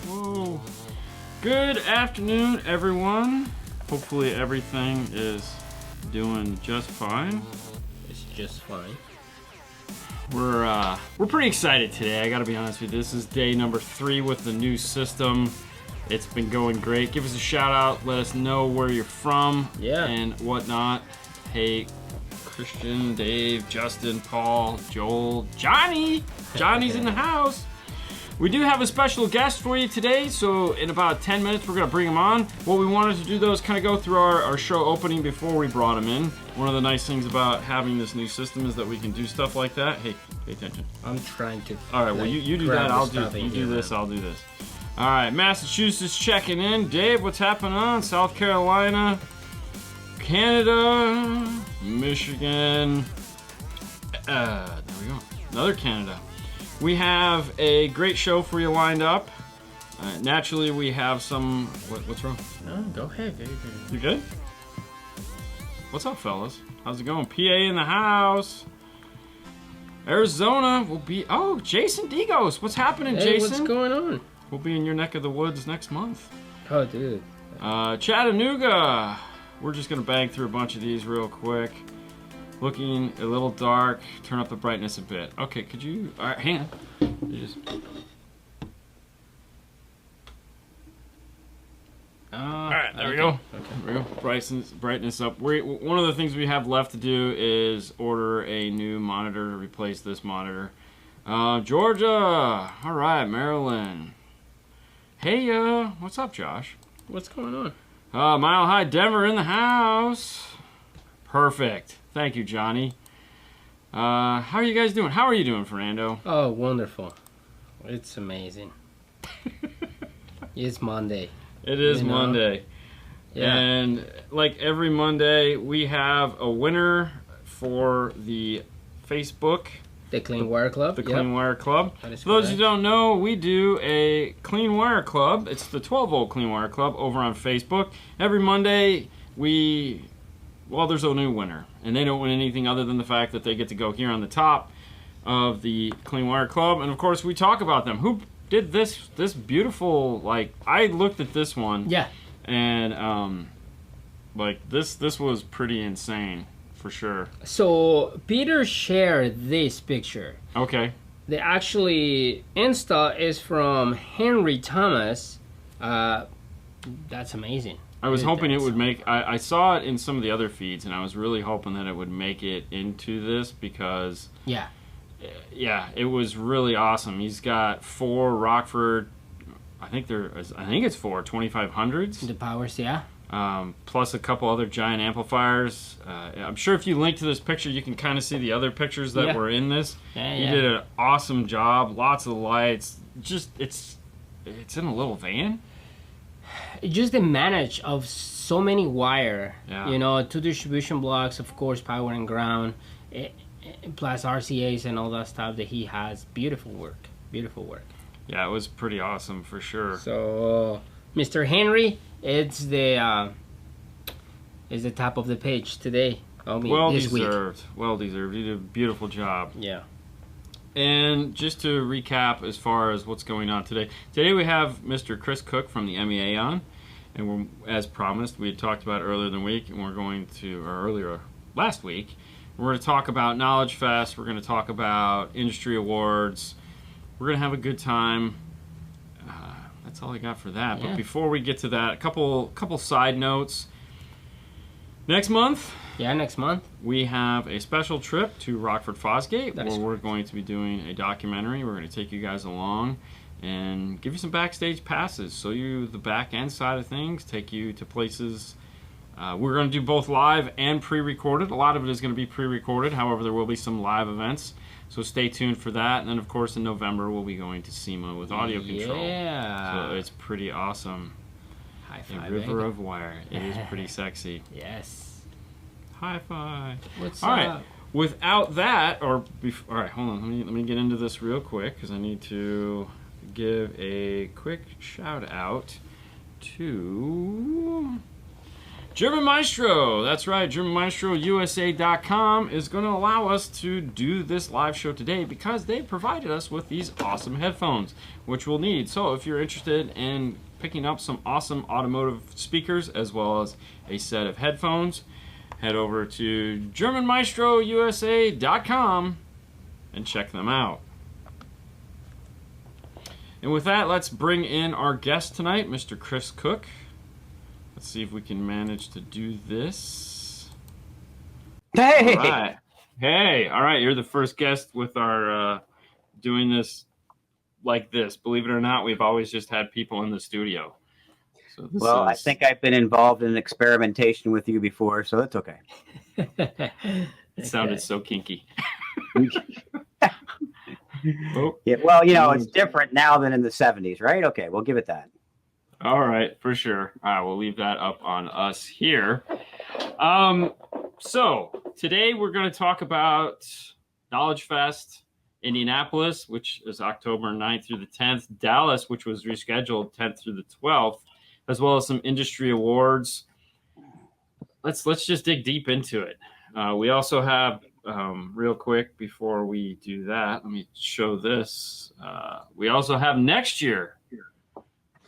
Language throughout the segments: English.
Whoa. Good afternoon, everyone. Hopefully everything is doing just fine. It's just fine. We're pretty excited today, I gotta be honest with you. This is day number 3 with the new system. It's been going great. Give us a shout out, let us know where you're from and whatnot. Hey, Christian, Dave, Justin, Paul, Joel, Johnny. Johnny's in the house. We do have a special guest for you today, so in about 10 minutes we're gonna bring him on. What we wanted to do though is kind of go through our show opening before we brought him in. One of the nice things about having this new system is that we can do stuff like that. Hey, pay attention. I'm trying to. All right, well you do that, I'll do this, I'll do this. All right, Massachusetts checking in. Dave, what's happening on? South Carolina, Canada, Michigan. There we go. Another Canada. We have a great show for you lined up. Naturally, we have some. What's wrong? No, go ahead. You good? What's up, fellas? How's it going? PA in the house. Arizona will be. Oh, Jason Digos. What's happening, Jason? What's going on? We'll be in your neck of the woods next month. Oh, dude. Chattanooga. We're just gonna bang through a bunch of these real quick. Looking a little dark. Turn up the brightness a bit. Okay, could you? All right, hang on. You just. All right, there we go. Okay. There we go. Brightness up. One of the things we have left to do is order a new monitor to replace this monitor. Georgia. All right, Maryland. Hey, what's up, Josh? What's going on? Mile High Denver in the house. Perfect. Thank you, Johnny. How are you guys doing? How are you doing, Fernando? Oh, wonderful. It's amazing. It's Monday. It is Monday. Yeah. And like every Monday, we have a winner for the Facebook. The Clean Wire Club. The Clean Wire Club. That is For those who don't know, we do a Clean Wire Club. It's the 12-volt Clean Wire Club over on Facebook. Every Monday, there's a new winner. And they don't win anything other than the fact that they get to go here on the top of the Clean Wire Club. And of course, we talk about them. Who did this beautiful, I looked at this one. Yeah. And, this was pretty insane, for sure. So, Peter shared this picture. Okay. The actually Insta is from Henry Thomas. That's amazing. I was hoping it would make. I saw it in some of the other feeds, and I was really hoping that it would make it into this because. Yeah, it was really awesome. He's got 4 Rockford. I think it's 4 2500s. The powers, yeah. Plus a couple other giant amplifiers. I'm sure if you link to this picture, you can kind of see the other pictures that were in this. He did an awesome job. Lots of lights. Just it's in a little van. Just the manage of so many wire, 2 distribution blocks, of course, power and ground, plus RCAs and all that stuff that he has. Beautiful work. Yeah, it was pretty awesome for sure. So, Mr. Henry, it's the top of the page today. Well this deserved. week. Well deserved. He did a beautiful job. Yeah. And just to recap as far as what's going on today. Today we have Mr. Chris Cook from the MEA on. And as promised, we had talked about earlier in the week, and last week, we're going to talk about Knowledge Fest. We're going to talk about industry awards. We're going to have a good time. That's all I got for that. Yeah. But before we get to that, a couple side notes. Next month, we have a special trip to Rockford Fosgate where we're going to be doing a documentary. We're going to take you guys along and give you some backstage passes, show you the back end side of things, take you to places. We're going to do both live and pre-recorded. A lot of it is going to be pre-recorded. However, there will be some live events. So stay tuned for that. And then, of course, in November, we'll be going to SEMA with audio control. Yeah. So it's pretty awesome. High five, a river of wire. It is pretty sexy. Yes. High five. What's all up? Right. Without that, all right, hold on. Let me get into this real quick because I need to give a quick shout out to German Maestro, that's right, GermanMaestroUSA.com is going to allow us to do this live show today because they provided us with these awesome headphones, which we'll need. So if you're interested in picking up some awesome automotive speakers as well as a set of headphones, head over to GermanMaestroUSA.com and check them out. And with that, let's bring in our guest tonight, Mr. Chris Cook. Let's see if we can manage to do this. Hey! All right. Hey, all right, you're the first guest with our doing this like this. Believe it or not, we've always just had people in the studio. So I think I've been involved in experimentation with you before, so that's okay. It sounded so kinky. Oh. Yeah, well, it's different now than in the 70s, right? Okay, we'll give it that. All right, for sure. All right, we'll leave that up on us here. So today we're going to talk about Knowledge Fest, Indianapolis, which is October 9th through the 10th, Dallas, which was rescheduled 10th through the 12th, as well as some industry awards. Let's just dig deep into it. We also have, real quick before we do that, let me show this. We also have next year.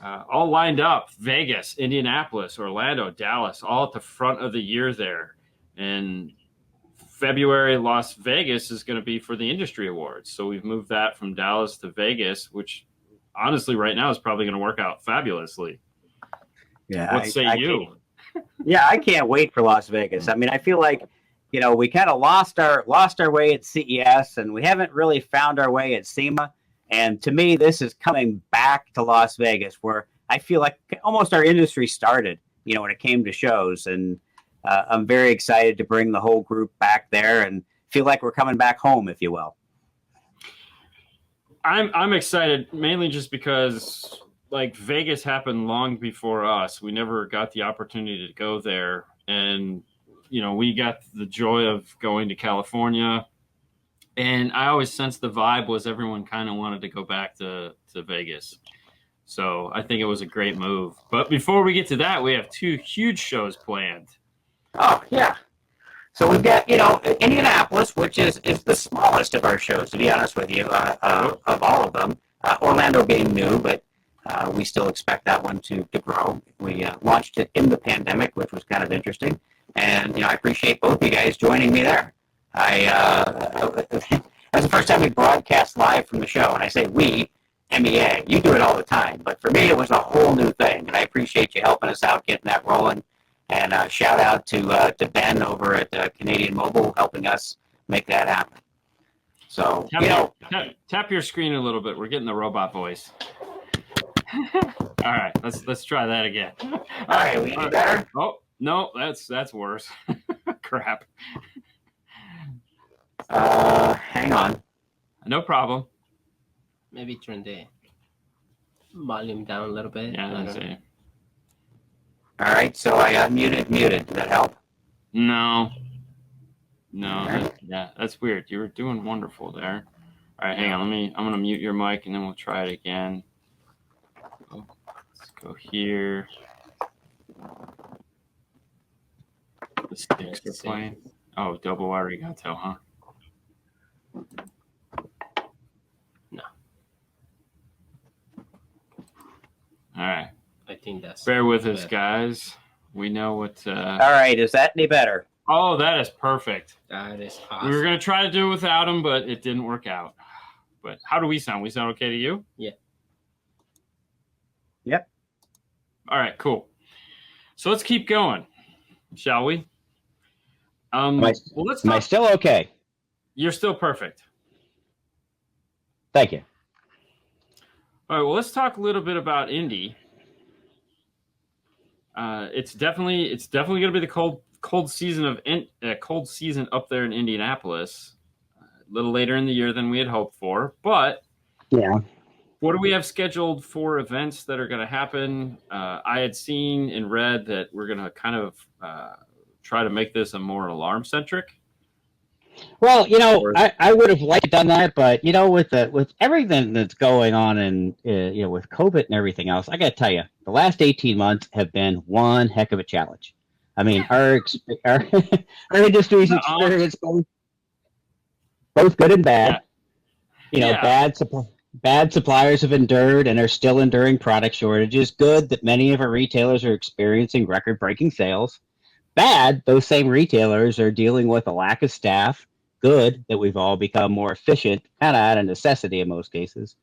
All lined up: Vegas, Indianapolis, Orlando, Dallas, all at the front of the year there. And February, Las Vegas is going to be for the industry awards. So we've moved that from Dallas to Vegas, which honestly right now is probably going to work out fabulously. Yeah. What say you? Yeah, I can't wait for Las Vegas. I mean, I feel like, we kind of lost our way at CES, and we haven't really found our way at SEMA. And to me, this is coming back to Las Vegas, where I feel like almost our industry started, when it came to shows. And I'm very excited to bring the whole group back there and feel like we're coming back home, if you will. I'm excited mainly just because, Vegas happened long before us. We never got the opportunity to go there. And, we got the joy of going to California. And I always sensed the vibe was everyone kind of wanted to go back to Vegas. So I think it was a great move. But before we get to that, we have two huge shows planned. Oh, yeah. So we've got, Indianapolis, which is the smallest of our shows, to be honest with you, of all of them. Orlando being new, but we still expect that one to grow. We launched it in the pandemic, which was kind of interesting. And, I appreciate both of you guys joining me there. That was the first time we broadcast live from the show, and I say we, MEA. You do it all the time, but for me, it was a whole new thing, and I appreciate you helping us out, getting that rolling. And shout out to Ben over at Canadian Mobile, helping us make that happen. So tap your screen a little bit. We're getting the robot voice. All right, let's try that again. All right, we any better? Oh no, that's worse. Crap. Hang on. No problem. Maybe turn the volume down a little bit. Yeah, I see. All right, so I got muted. Did that help? No. That's weird. You were doing wonderful there. All right, hang on. I'm going to mute your mic, and then we'll try it again. Let's go here. The sticks are playing. Oh, double arigato, huh? No. All right. I think that's... Bear with us, guys. We know what... All right, is that any better? Oh, that is perfect. That is awesome. We were going to try to do it without him, but it didn't work out. But how do we sound? We sound okay to you? Yeah. Yep. All right, cool. So let's keep going, shall we? Am I still okay? You're still perfect. Thank you. All right, well, let's talk a little bit about Indy. It's definitely going to be the cold season up there in Indianapolis. A little later in the year than we had hoped for, but yeah. What do we have scheduled for events that are going to happen? I had seen and read that we're going to kind of try to make this a more alarm-centric. Well, I would have liked to done that, but with everything that's going on and with COVID and everything else, I got to tell you, the last 18 months have been one heck of a challenge. I mean, our our industry's experienced both good and bad. Bad suppliers have endured and are still enduring product shortages. Good that many of our retailers are experiencing record-breaking sales. Bad, those same retailers are dealing with a lack of staff. Good that we've all become more efficient, kind of out of necessity in most cases.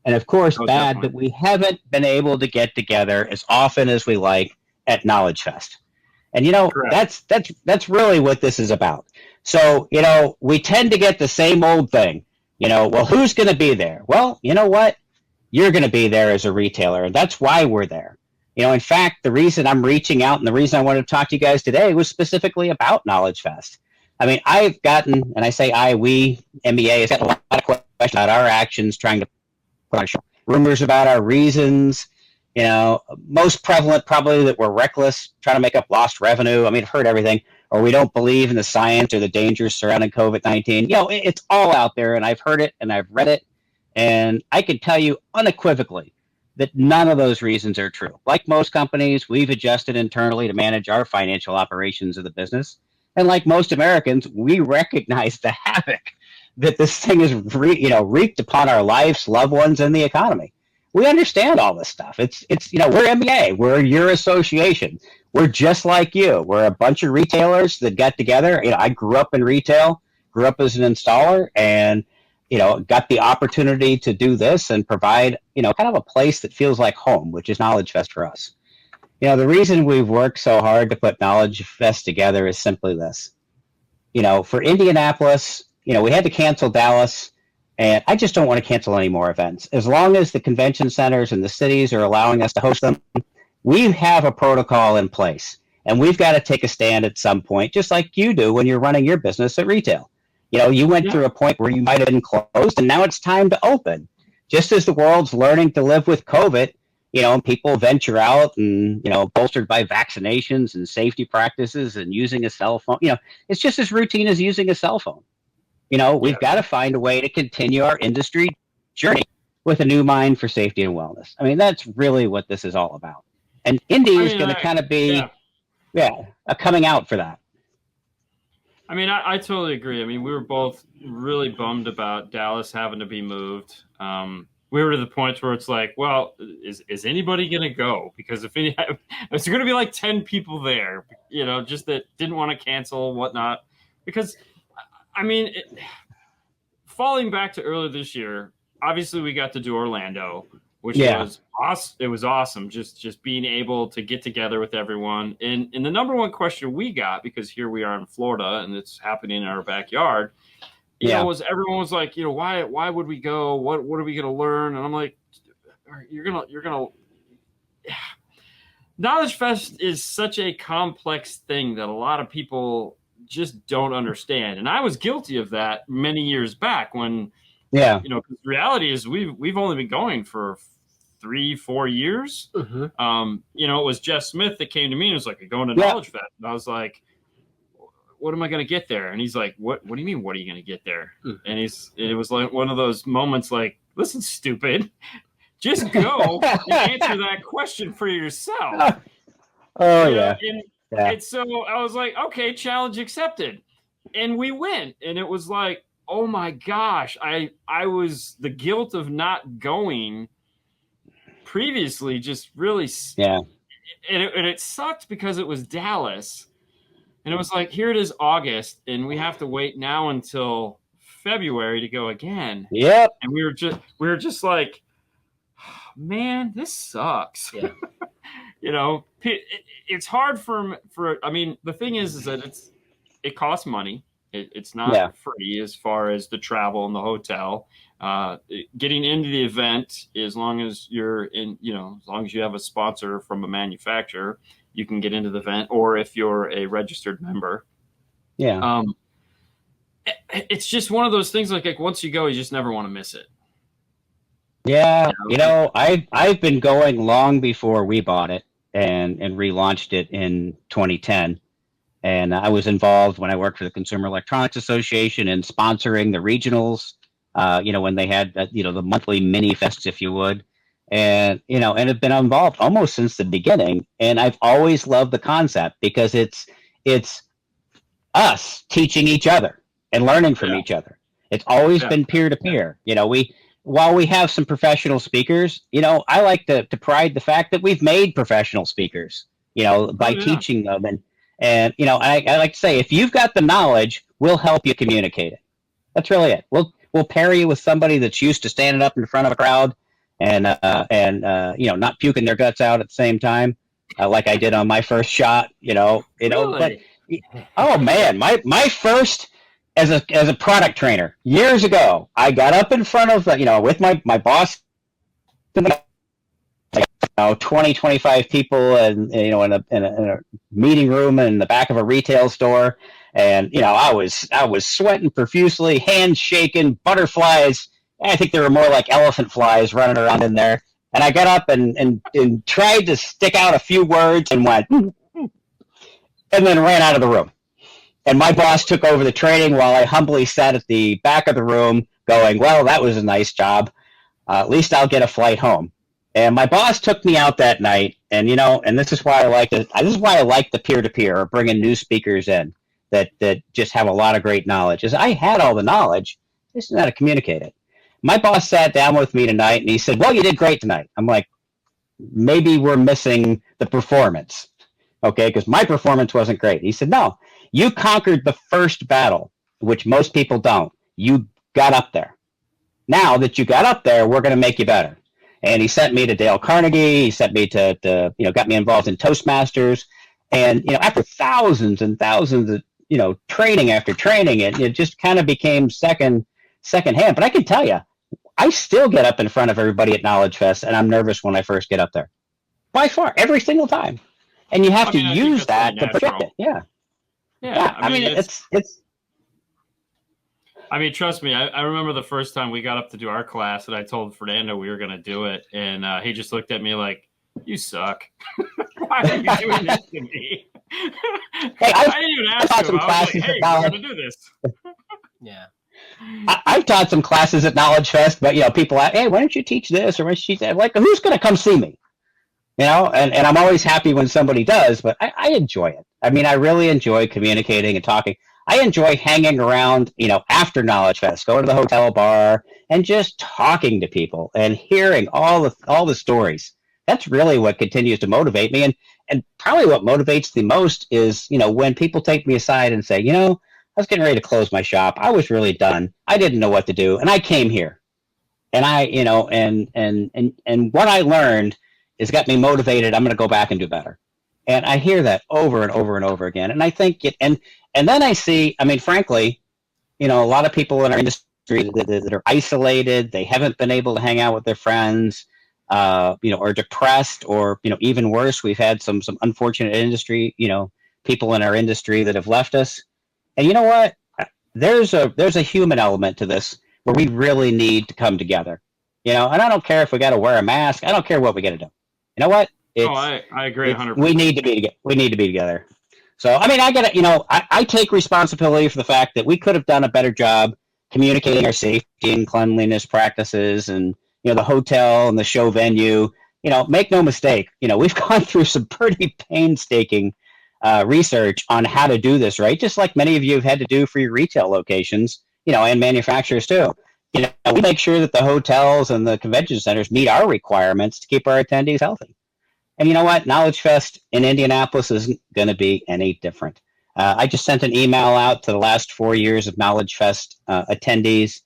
And of course, bad that we haven't been able to get together as often as we like at Knowledge Fest. And that's really what this is about. So, we tend to get the same old thing. Well, who's going to be there? Well, you know what? You're going to be there as a retailer, and that's why we're there. In fact, the reason I'm reaching out and the reason I wanted to talk to you guys today was specifically about Knowledge Fest. I mean, I've gotten, and I say we, MEA, has gotten a lot of questions about our actions trying to put on show. Rumors about our reasons, most prevalent probably that we're reckless, trying to make up lost revenue. I mean, I've heard everything. Or we don't believe in the science or the dangers surrounding COVID-19. It's all out there, and I've heard it, and I've read it, and I can tell you unequivocally that none of those reasons are true. Like most companies, we've adjusted internally to manage our financial operations of the business. And like most Americans, we recognize the havoc that this thing has wreaked upon our lives, loved ones, and the economy. We understand all this stuff. It's we're MEA. We're your association. We're just like you. We're a bunch of retailers that got together. I grew up in retail, grew up as an installer, and got the opportunity to do this and provide, kind of a place that feels like home, which is Knowledge Fest for us. The reason we've worked so hard to put Knowledge Fest together is simply this. For Indianapolis, we had to cancel Dallas, and I just don't want to cancel any more events. As long as the convention centers and the cities are allowing us to host them, we have a protocol in place, and we've got to take a stand at some point, just like you do when you're running your business at retail. You went through a point where you might have been closed, and now it's time to open. Just as the world's learning to live with COVID, people venture out and, bolstered by vaccinations and safety practices and using a cell phone, it's just as routine as using a cell phone. We've got to find a way to continue our industry journey with a new mind for safety and wellness. I mean, that's really what this is all about. And Indy is going to kind of be, a coming out for that. I mean, I totally agree. I mean, we were both really bummed about Dallas having to be moved. We were to the point where it's like, well, is anybody going to go? Because if there's going to be like 10 people there, just that didn't want to cancel, whatnot. Because, I mean, falling back to earlier this year, obviously we got to do Orlando, which was awesome. It was awesome just being able to get together with everyone. And the number one question we got, because here we are in Florida and it's happening in our backyard, was everyone was like, why would we go? What are we going to learn? And I'm like, you're going to Knowledge Fest is such a complex thing that a lot of people just don't understand. And I was guilty of that many years back when, because the reality is we've only been going for 3-4 years. Mm-hmm. It was Jeff Smith that came to me and was like, "You're going to Knowledge Fest." And I was like, "What am I going to get there?" And he's like, "What do you mean? What are you going to get there?" Mm-hmm. And it was like one of those moments like, "Listen, stupid, just go and answer that question for yourself." And so I was like, "Okay, challenge accepted." And we went, and it was like, oh my gosh, I was the guilt of not going previously just really and it sucked because it was Dallas, and it was like, here it is August and we have to wait now until February to go again. And we were just like, man, this sucks. It's hard for I mean, the thing is that it costs money. It's not free as far as the travel and the hotel. Getting into the event, as long as you're in, as long as you have a sponsor from a manufacturer, you can get into the event, or if you're a registered member. It's just one of those things like once you go, you just never want to miss it. I've been going long before we bought it and relaunched it in 2010. And I was involved when I worked for the Consumer Electronics Association in sponsoring the regionals, when they had, the monthly mini fests, if you would. and and have been involved almost since the beginning. And I've always loved the concept because it's us teaching each other and learning from each other. It's always been peer to peer. While we have some professional speakers, I like to pride the fact that we've made professional speakers, by teaching them. And I like to say, if you've got the knowledge, we'll help you communicate it. That's really it. We'll pair you with somebody that's used to standing up in front of a crowd and not puking their guts out at the same time, like I did on my first shot. Really? But oh man, my first as a product trainer years ago, I got up in front of with my boss, 20, 25 people, and in a meeting room in the back of a retail store, and I was sweating profusely, hands shaking, butterflies. I think there were more like elephant flies running around in there. And I got up and tried to stick out a few words and went, and then ran out of the room. And my boss took over the training while I humbly sat at the back of the room going, well, that was a nice job. At least I'll get a flight home. And my boss took me out that night, and and this is why I like it. This is why I like the peer-to-peer, or bringing new speakers in that just have a lot of great knowledge. Is I had all the knowledge, just didn't know how to communicate it. My boss sat down with me tonight, and he said, well, you did great tonight. I'm like, maybe we're missing the performance, okay, because my performance wasn't great. He said, no, you conquered the first battle, which most people don't. You got up there. Now that you got up there, we're going to make you better. And he sent me to Dale Carnegie. He sent me to got me involved in Toastmasters. And, after thousands and thousands of, training after training, it just kind of became second hand. But I can tell you, I still get up in front of everybody at Knowledge Fest, and I'm nervous when I first get up there. By far, every single time. And you have to use that to project it. Yeah. I mean, it's. I mean, trust me, I remember the first time we got up to do our class, and I told Fernando we were going to do it, and he just looked at me like, you suck. Why are you doing this to me? Hey, I didn't even ask him. I was like, hey, we're going to do this. Yeah. I've taught some classes at Knowledge Fest, but, people ask, hey, why don't you teach this? Or why don't you teach that? Like, who's going to come see me? And I'm always happy when somebody does, but I enjoy it. I mean, I really enjoy communicating and talking. I enjoy hanging around, after Knowledge Fest, going to the hotel bar and just talking to people and hearing all the stories. That's really what continues to motivate me. And probably what motivates the most is, when people take me aside and say, I was getting ready to close my shop. I was really done. I didn't know what to do. And I came here. And I, and what I learned has got me motivated. I'm going to go back and do better. And I hear that over and over and over again. And I think and then I see, I mean, frankly, a lot of people in our industry that are isolated, they haven't been able to hang out with their friends, are depressed, or, even worse, we've had some unfortunate industry, people in our industry that have left us. And you know what? There's a human element to this where we really need to come together, and I don't care if we got to wear a mask. I don't care what we got to do. You know what? I agree 100%. We need to be together. So, I mean, I take responsibility for the fact that we could have done a better job communicating our safety and cleanliness practices, and, the hotel and the show venue. Make no mistake, we've gone through some pretty painstaking research on how to do this, right? Just like many of you have had to do for your retail locations, and manufacturers too. We make sure that the hotels and the convention centers meet our requirements to keep our attendees healthy. And you know what? Knowledge Fest in Indianapolis isn't going to be any different. I just sent an email out to the last 4 years of Knowledge Fest attendees,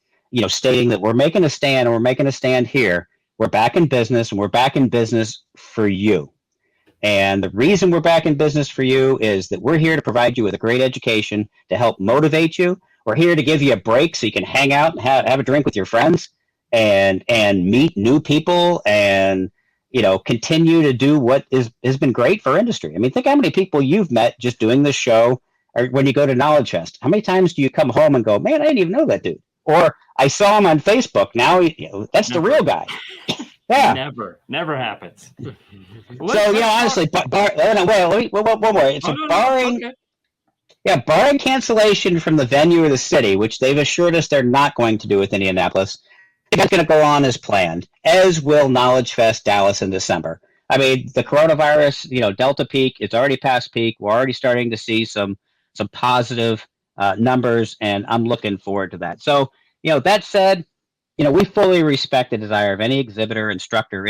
stating that we're making a stand, and we're making a stand here. We're back in business, and we're back in business for you. And the reason we're back in business for you is that we're here to provide you with a great education to help motivate you. We're here to give you a break so you can hang out and have a drink with your friends and meet new people and continue to do what has been great for industry. I mean, think how many people you've met just doing this show, or when you go to Knowledge Fest. How many times do you come home and go, man, I didn't even know that dude? Or I saw him on Facebook. Now that's the real guy. Yeah. Never happens. So, honestly, wait, one more. It's barring cancellation from the venue or the city, which they've assured us they're not going to do with Indianapolis. it's going to go on as planned, as will Knowledge Fest Dallas in December. I mean, the coronavirus, Delta peak, it's already past peak. We're already starting to see some positive numbers, and I'm looking forward to that. So, that said, we fully respect the desire of any exhibitor, instructor,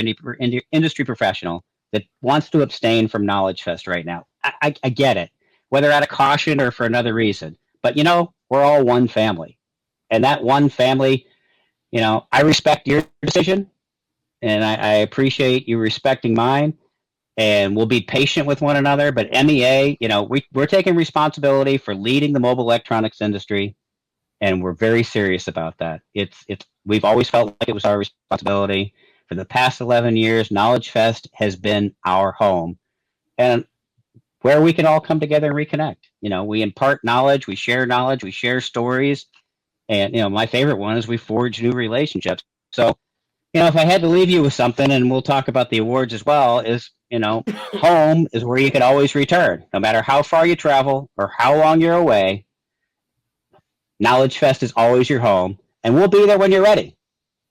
industry professional that wants to abstain from Knowledge Fest right now. I get it, whether out of caution or for another reason. But, we're all one family. And that one family, I respect your decision, and I appreciate you respecting mine, and we'll be patient with one another. But MEA, we're taking responsibility for leading the mobile electronics industry, and we're very serious about that. We've always felt like it was our responsibility. For the past 11 years, Knowledge Fest has been our home, and where we can all come together and reconnect. We impart knowledge, we share stories, and my favorite one is we forge new relationships. So, if I had to leave you with something, and we'll talk about the awards as well, is home is where you can always return, no matter how far you travel or how long you're away. Knowledge Fest is always your home, and we'll be there when you're ready.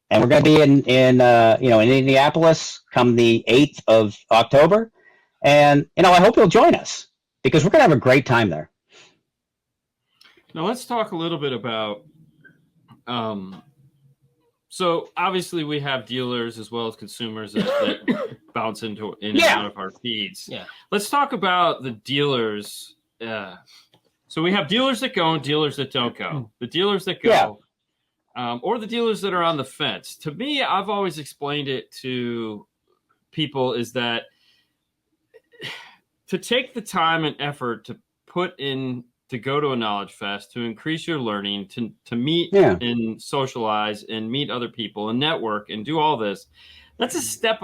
And we're going to be in Indianapolis come the 8th of October. And, I hope you'll join us, because we're going to have a great time there. Now, let's talk a little bit about, so obviously we have dealers as well as consumers that bounce in and out of our feeds. Yeah. Let's talk about the dealers. So we have dealers that go and dealers that don't go. The dealers that go, or the dealers that are on the fence. To me, I've always explained it to people is that to take the time and effort to put in to go to a Knowledge Fest, to increase your learning, to meet and socialize and meet other people and network and do all this, that's a step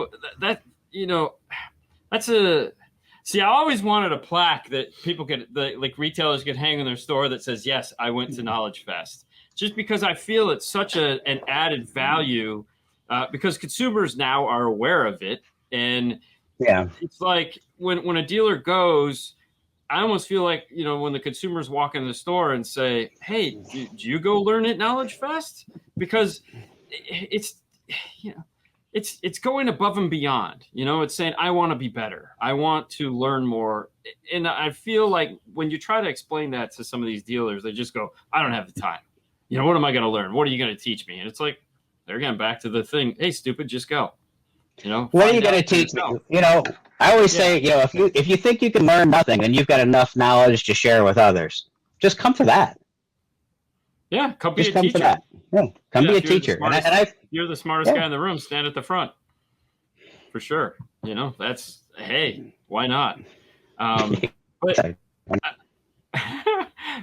see, I always wanted a plaque that people could, like retailers could hang in their store that says, yes, I went to Knowledge Fest, just because I feel it's such an added value because consumers now are aware of it. And it's like when a dealer goes, I almost feel like, when the consumers walk in the store and say, hey, do you go learn at Knowledge Fest? Because it's going above and beyond, it's saying, I want to be better. I want to learn more. And I feel like when you try to explain that to some of these dealers, they just go, I don't have the time. What am I going to learn? What are you going to teach me? And it's like, they're getting back to the thing. Hey, stupid, just go. What are you going to teach me? I always say, if you think you can learn nothing, then you've got enough knowledge to share with others. Just come for that. Yeah, come be Just a come teacher. For that. Yeah, come be a teacher. You're the smartest guy in the room. Stand at the front. For sure. That's, hey, why not?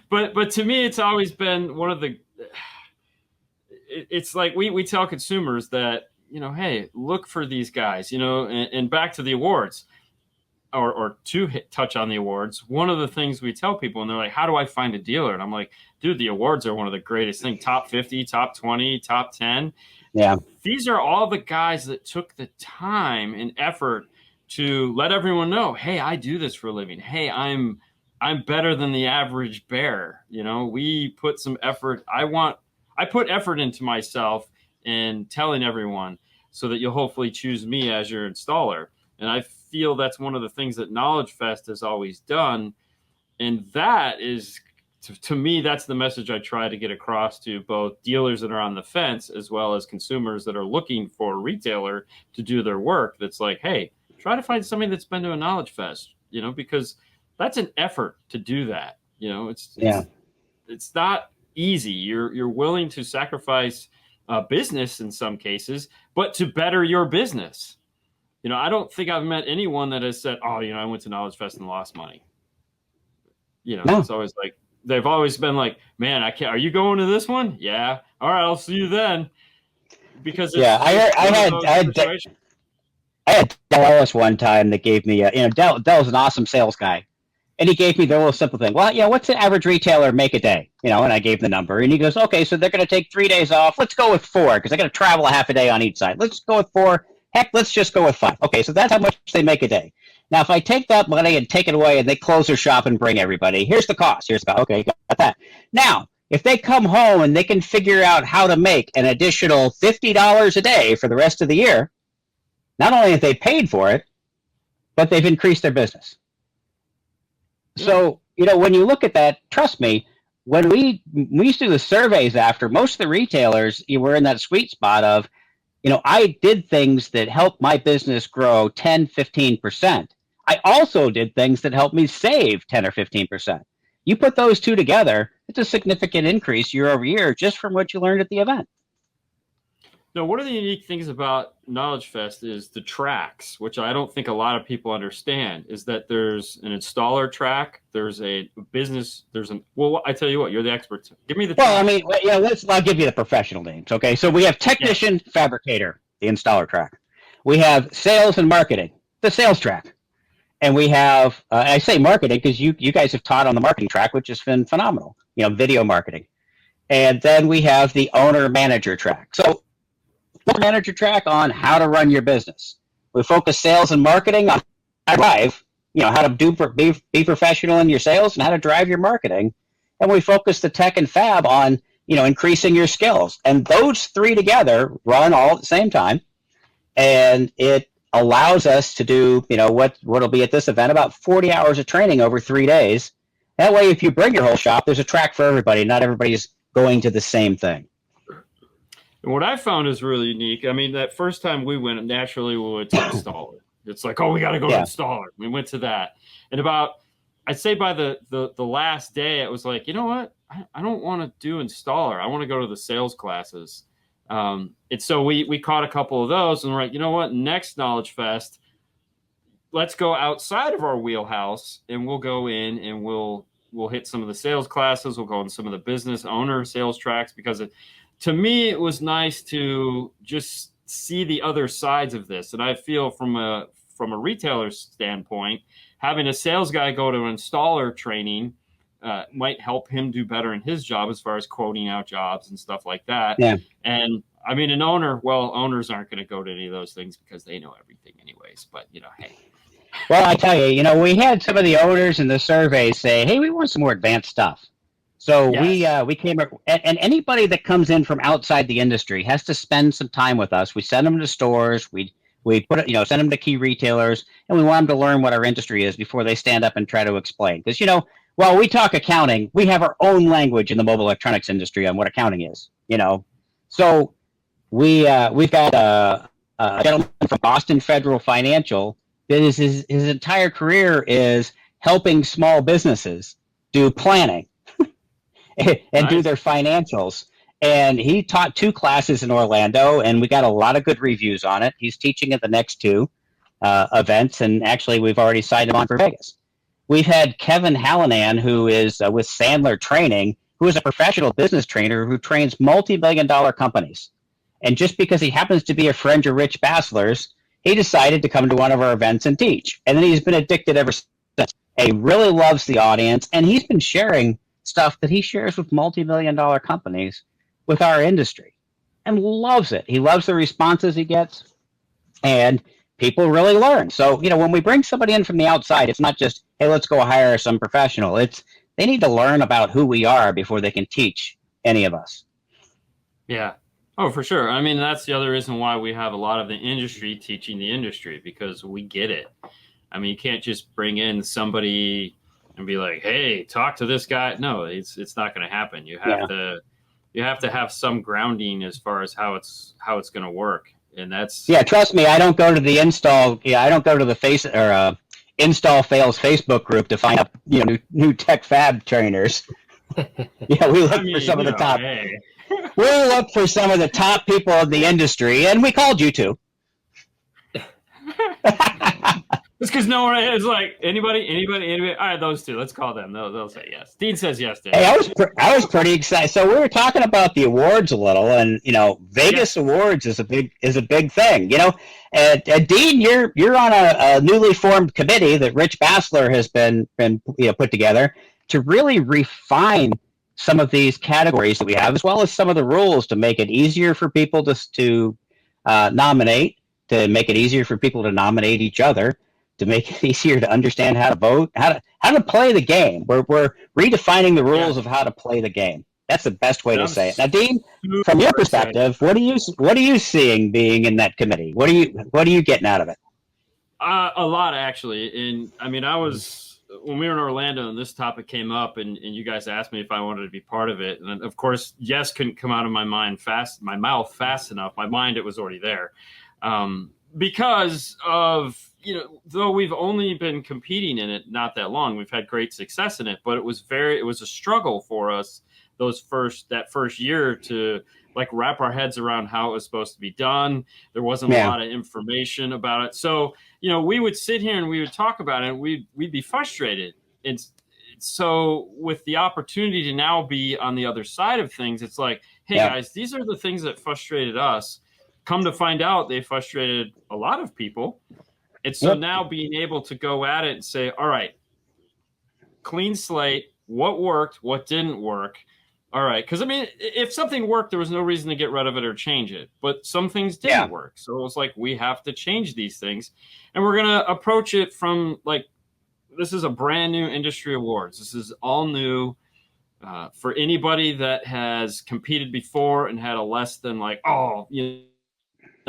But but to me, it's always been one of the. It's like we tell consumers that, hey, look for these guys, and back to the awards, or to touch on the awards. One of the things we tell people, and they're like, how do I find a dealer? And I'm like, dude, the awards are one of the greatest things. Top 50, top 20, top 10. Yeah. These are all the guys that took the time and effort to let everyone know, hey, I do this for a living. Hey, I'm better than the average bear. We put some effort. I put effort into myself in telling everyone so that you'll hopefully choose me as your installer. And I feel that's one of the things that Knowledge Fest has always done. And that is, to me, that's the message I try to get across to both dealers that are on the fence as well as consumers that are looking for a retailer to do their work. That's like, hey, try to find somebody that's been to a Knowledge Fest, because that's an effort to do that. It's not easy. You're willing to sacrifice business in some cases, but to better your business. I don't think I've met anyone that has said, oh, I went to Knowledge Fest and lost money. No. It's always like, they've always been like, man, I can't, are you going to this one? Yeah. All right, I'll see you then. Because I had Dallas one time that gave me Dell's an awesome sales guy. And he gave me the little simple thing. Well, what's the average retailer make a day? And I gave the number. And he goes, okay, so they're going to take 3 days off. Let's go with 4 because I got to travel a half a day on each side. Let's go with 4. Heck, let's just go with 5. Okay, so that's how much they make a day. Now, if I take that money and take it away and they close their shop and bring everybody, here's the cost. Here's the cost. Okay, got that. Now, if they come home and they can figure out how to make an additional $50 a day for the rest of the year, not only have they paid for it, but they've increased their business. Yeah. So, when you look at that, trust me, when we used to do the surveys after, most of the retailers were in that sweet spot of, I did things that helped my business grow 10, 15%. I also did things that helped me save 10 or 15%. You put those two together, it's a significant increase year over year just from what you learned at the event. Now, one of the unique things about Knowledge Fest is the tracks, which I don't think a lot of people understand, is that there's an installer track, there's a business, I tell you what, you're the expert. Give me the track. I'll give you the professional names, okay? So we have technician, fabricator, the installer track. We have sales and marketing, the sales track. And we have, I say marketing because you guys have taught on the marketing track, which has been phenomenal, video marketing. And then we have the owner manager track. So manager track on how to run your business. We focus sales and marketing on how to drive, how to be professional in your sales and how to drive your marketing. And we focus the tech and fab on, increasing your skills. And those three together run all at the same time. And it allows us to do, what'll be at this event, about 40 hours of training over 3 days. That way, if you bring your whole shop, there's a track for everybody. Not everybody's going to the same thing. And what I found is really unique. I mean, that first time we went, naturally we went to installer. It's like, we got to go to installer. We went to that. And I'd say by the last day, it was like, you know what? I don't want to do installer. I want to go to the sales classes. And so we caught a couple of those and we're like, you know what? Next Knowledge Fest, let's go outside of our wheelhouse and we'll go in and we'll hit some of the sales classes. We'll go on some of the business owner sales tracks because to me, it was nice to just see the other sides of this. And I feel from a retailer's standpoint, having a sales guy go to installer training might help him do better in his job as far as quoting out jobs and stuff like that. Yeah. And I mean, owners aren't going to go to any of those things because they know everything anyways. But, hey. Well, I tell you, we had some of the owners in the survey say, hey, we want some more advanced stuff. So we came up, and anybody that comes in from outside the industry has to spend some time with us. We send them to stores, we send them to key retailers, and we want them to learn what our industry is before they stand up and try to explain. Because while we talk accounting, we have our own language in the mobile electronics industry on what accounting is. So we've got a gentleman from Boston Federal Financial that is his entire career is helping small businesses do planning. And do their financials. And he taught 2 classes in Orlando, and we got a lot of good reviews on it. He's teaching at the next 2 events, and actually we've already signed him on for Vegas. We've had Kevin Hallinan, who is with Sandler Training, who is a professional business trainer who trains multi-million-dollar companies. And just because he happens to be a friend of Rich Bassler's, he decided to come to one of our events and teach. And then he's been addicted ever since. He really loves the audience, and he's been sharing stuff that he shares with multi-million-dollar companies with our industry and loves it. He loves the responses he gets, and people really learn. So, when we bring somebody in from the outside, it's not just, hey, let's go hire some professional. It's they need to learn about who we are before they can teach any of us. Yeah. Oh, for sure. I mean, that's the other reason why we have a lot of the industry teaching the industry, because we get it. I mean, you can't just bring in somebody and be like, hey, talk to this guy. No, it's not going to happen. You have to have some grounding as far as how it's going to work. And that's trust me, I don't go to the install the install fails Facebook group to find out new tech fab trainers. We look for some of the top. Hey. We look for some of the top people in the industry, and we called you two. It's because no one is like anybody. All right, those two. Let's call them. They'll say yes. Dean says yes. Dave. Hey, I was pretty excited. So we were talking about the awards a little, and Vegas Awards is a big thing. And Dean, you're on a newly formed committee that Rich Bassler has been put together to really refine some of these categories that we have, as well as some of the rules to make it easier for people to nominate, to make it easier for people to nominate each other, to make it easier to understand how to vote, how to play the game. We're redefining the rules of how to play the game. That's the best way to say it. Now, Dean, super from your excited. perspective, what are you seeing being in that committee? What are you getting out of it? A lot, actually. And I mean, when we were in Orlando and this topic came up, and you guys asked me if I wanted to be part of it. And of course, yes couldn't come out of my mouth fast enough. My mind, it was already there. Because of, though we've only been competing in it not that long, we've had great success in it, but it was a struggle for us that first year to like wrap our heads around how it was supposed to be done. There wasn't a lot of information about it. So, we would sit here and we would talk about it and we'd be frustrated. And so with the opportunity to now be on the other side of things, it's like, hey guys, these are the things that frustrated us. Come to find out, they frustrated a lot of people. And so now being able to go at it and say, all right, clean slate, what worked, what didn't work. All right. Because, I mean, if something worked, there was no reason to get rid of it or change it. But some things didn't work. So it was like, we have to change these things. And we're going to approach it from, like, this is a brand new industry awards. This is all new. For anybody that has competed before and had a less than, like, no.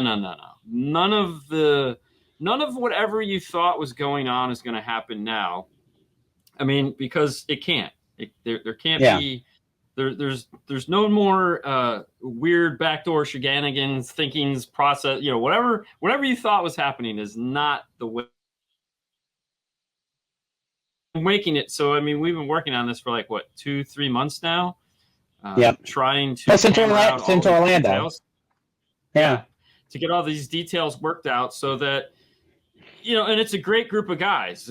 None of whatever you thought was going on is going to happen now. I mean, because it can't. There can't be... There's no more weird backdoor shenanigans, thinkings, process. Whatever you thought was happening is not the way. Making it so. I mean, we've been working on this for like 2-3 months now. Trying to since Orlando. To get all these details worked out so that and it's a great group of guys.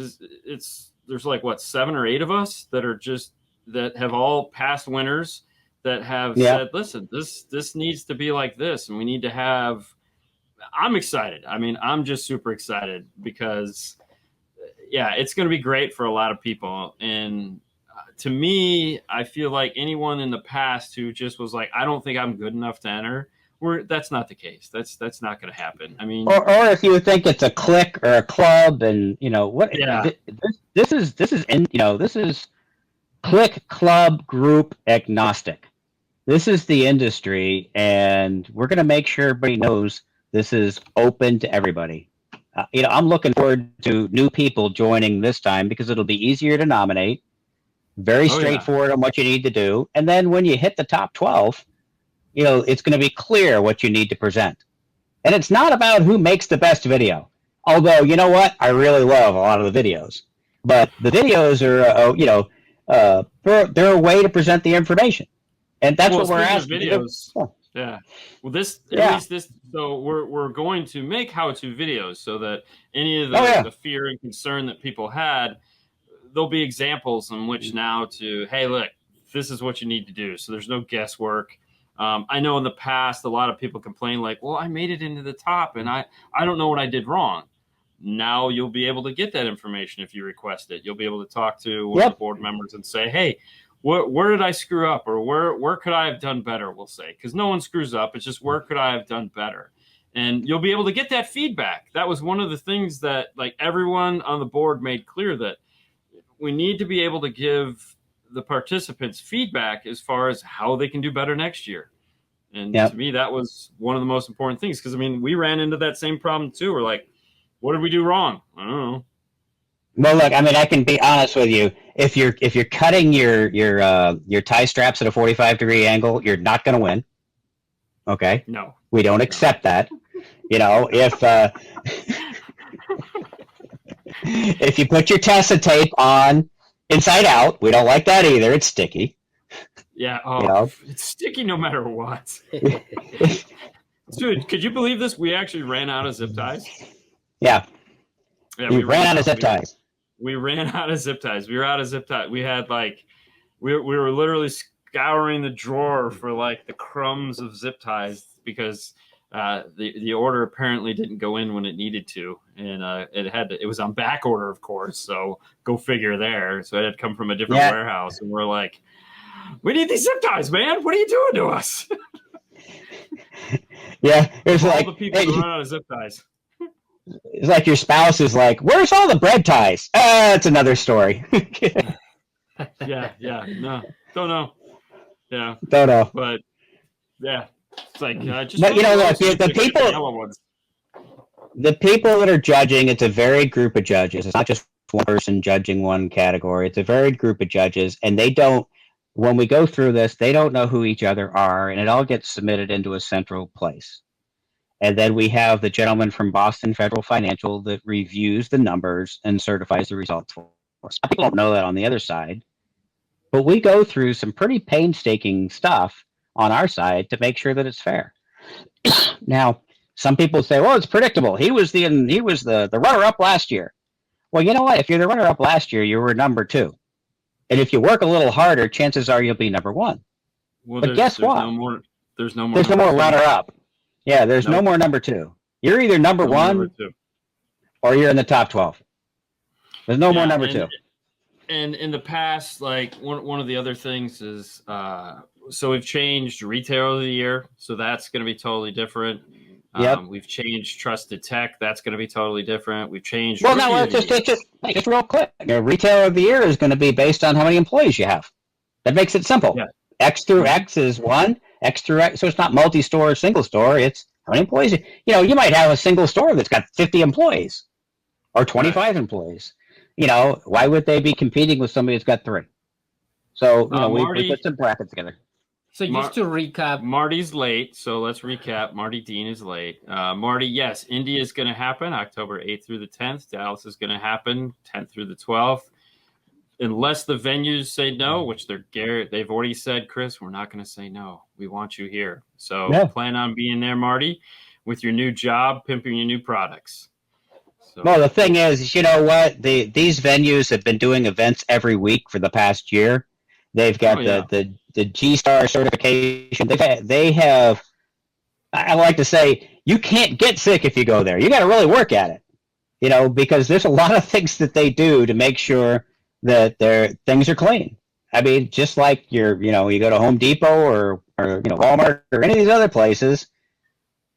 There's like 7 or 8 of us that have all past winners that have said, listen, this needs to be like this. And we need to have, I'm excited. I mean, I'm just super excited because it's going to be great for a lot of people. And to me, I feel like anyone in the past who just was like, I don't think I'm good enough to enter, that's not the case. That's not going to happen. I mean, or if you think it's a clique or a club and what, this is clique, club, group, agnostic. This is the industry, and we're going to make sure everybody knows this is open to everybody. I'm looking forward to new people joining this time because it'll be easier to nominate, very straightforward on what you need to do, and then when you hit the top 12, it's going to be clear what you need to present. And it's not about who makes the best video. Although, you know what? I really love a lot of the videos. But the videos are, they're a way to present the information. And that's what we're asking. Videos. Yeah. Well, at least this, so we're going to make how-to videos so that any of the fear and concern that people had, there'll be examples in which now hey, look, this is what you need to do. So there's no guesswork. I know in the past, a lot of people complain like, well, I made it into the top and I don't know what I did wrong. Now you'll be able to get that information if you request it. You'll be able to talk to one of the board members and say, hey, where did I screw up? Or where could I have done better, we'll say. Because no one screws up. It's just where could I have done better? And you'll be able to get that feedback. That was one of the things that like everyone on the board made clear, that we need to be able to give the participants feedback as far as how they can do better next year. And to me, that was one of the most important things. Because, I mean, we ran into that same problem, too. We're like, what did we do wrong? I don't know. Well, look, I mean, I can be honest with you. If you're cutting your tie straps at a 45-degree angle, you're not going to win. Okay? No. We don't accept that. If you put your Tessa tape on inside out, we don't like that either. It's sticky. Yeah. It's sticky no matter what. Dude, could you believe this? We actually ran out of zip ties. Yeah, we ran out of zip ties. We ran out of zip ties. We were out of zip ties. We had we were literally scouring the drawer for the crumbs of zip ties because the order apparently didn't go in when it needed to, and it was on back order, of course. So go figure there. So it had come from a different warehouse, and we're like, we need these zip ties, man. What are you doing to us? Yeah, it's all the people run out of zip ties. It's like your spouse is like, where's all the bread ties? It's another story. Yeah. No, don't know. Yeah. Don't know. But yeah, it's like just. But look, the people that are judging, it's a varied group of judges. It's not just one person judging one category. It's a varied group of judges, and they don't. When we go through this, they don't know who each other are, and it all gets submitted into a central place. And then we have the gentleman from Boston Federal Financial that reviews the numbers and certifies the results for us. People don't know that on the other side, but we go through some pretty painstaking stuff on our side to make sure that it's fair. Now, some people say, "Well, it's predictable. He was the runner-up last year." Well, you know what? If you're the runner-up last year, you were number 2. And if you work a little harder, chances are you'll be number 1. Well, but guess what? There's no more runner-up. Yeah, there's no more number 2. You're either number 1 or you're in the top 12. There's no more number 2. And in the past, like one of the other things is, so we've changed Retailer of the Year, so that's going to be totally different. Yep. We've changed Trusted Tech. That's going to be totally different. We've changed. Well, no, just real quick. Retailer of the Year is going to be based on how many employees you have. That makes it simple. Yeah. X through X is 1. X through X. So it's not multi-store or single store. It's how many employees. You might have a single store that's got 50 employees or 25 employees. Why would they be competing with somebody that's got 3? So we put some brackets together. So just to recap, Marty's late, so let's recap. Marty Dean is late. Marty, yes, India is going to happen October 8th through the 10th. Dallas is going to happen 10th through the 12th. Unless the venues say no, which they've already said, Chris, we're not going to say no. We want you here. So plan on being there, Marty, with your new job, pimping your new products. So. Well, the thing is, you know what? These venues have been doing events every week for the past year. They've got the G-Star certification. They have. I like to say you can't get sick if you go there. You got to really work at it, because there's a lot of things that they do to make sure that their things are clean. I mean, just like you go to Home Depot or Walmart or any of these other places,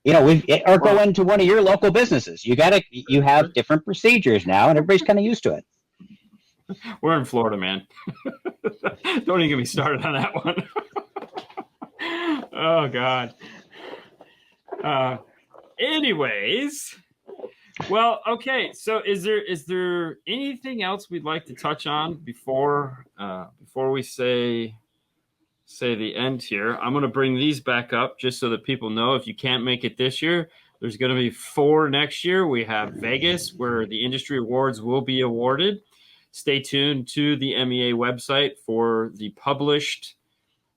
or go into one of your local businesses. You have different procedures now, and everybody's kind of used to it. We're in Florida, man. Don't even get me started on that one. Oh, God. Anyways, well, okay. So, is there anything else we'd like to touch on before we say the end here? I'm going to bring these back up just so that people know if you can't make it this year, there's going to be 4 next year. We have Vegas, where the industry awards will be awarded. Stay tuned to the MEA website for the published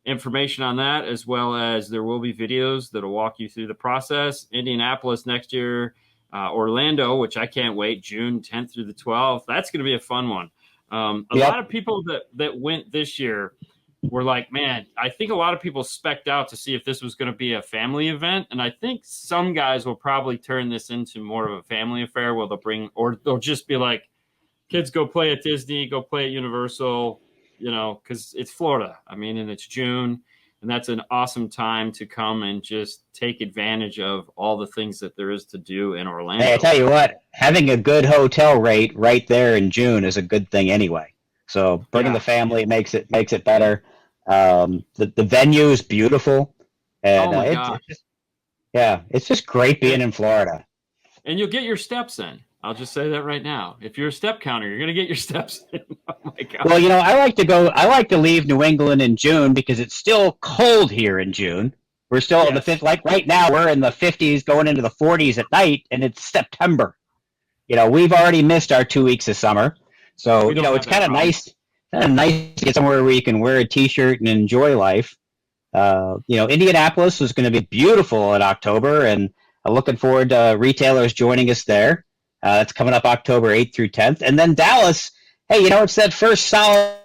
information on that, as well as there will be videos that will walk you through the process. Indianapolis next year, Orlando, which I can't wait, June 10th through the 12th. That's going to be a fun one. A lot of people that went this year were like, man, I think a lot of people spec'd out to see if this was going to be a family event. And I think some guys will probably turn this into more of a family affair where they'll just be like, kids, go play at Disney, go play at Universal, because it's Florida. I mean, and it's June, and that's an awesome time to come and just take advantage of all the things that there is to do in Orlando. Hey, I tell you what, having a good hotel rate right there in June is a good thing anyway. So bringing the family makes it better. The venue is beautiful, and it's just great being in Florida. And you'll get your steps in. I'll just say that right now. If you're a step counter, you're going to get your steps in. Oh my God. Well, I like to leave New England in June because it's still cold here in June. We're still in the 50s. Like right now, we're in the 50s, going into the 40s at night, and it's September. We've already missed our 2 weeks of summer. So, it's kind of nice to get somewhere where you can wear a T-shirt and enjoy life. Indianapolis is going to be beautiful in October, and I'm looking forward to retailers joining us there. That's coming up October 8th through 10th. And then Dallas, hey, it's that first solid